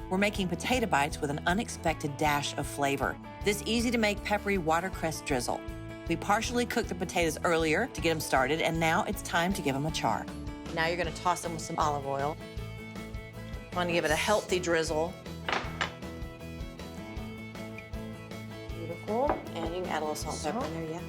we're making potato bites with an unexpected dash of flavor. This easy-to-make peppery watercress drizzle. We partially cooked the potatoes earlier to get them started, and now it's time to give them a char. Now you're gonna toss them with some olive oil. I want to give it a healthy drizzle. Beautiful. And you can add a little salt and pepper in there, yeah.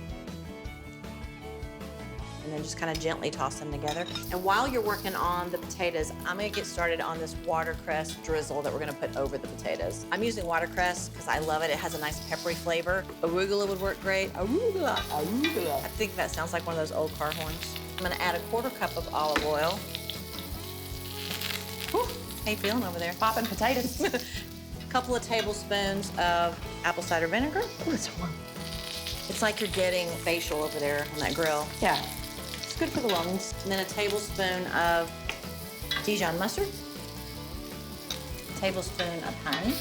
And then just kind of gently toss them together. And while you're working on the potatoes, I'm gonna get started on this watercress drizzle that we're gonna put over the potatoes. I'm using watercress because I love it. It has a nice peppery flavor. Arugula would work great. Arugula, arugula. I think that sounds like one of those old car horns. I'm gonna add a 1/4 cup of olive oil. Whew. How you feeling over there? Popping potatoes. A couple of tablespoons of apple cider vinegar. Oh, it's warm. It's like you're getting facial over there on that grill. Yeah, it's good for the lungs. And then a tablespoon of Dijon mustard. A tablespoon of honey.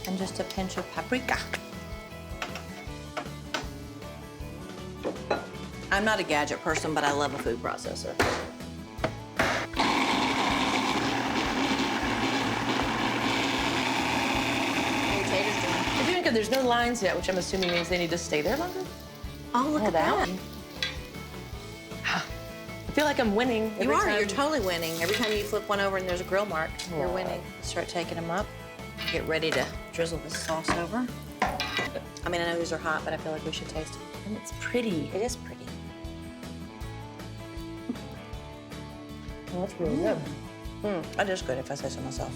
And just a pinch of paprika. I'm not a gadget person, but I love a food processor. They're doing good. There's no lines yet, which I'm assuming means they need to stay there longer. Oh, look at that. I feel like I'm winning. You are. Time. You're totally winning. Every time you flip one over and there's a grill mark, you're winning. Start taking them up. Get ready to drizzle this sauce over. I mean, I know these are hot, but I feel like we should taste them. And it's pretty. It is pretty. Oh, that's really good. That is good, if I say so myself.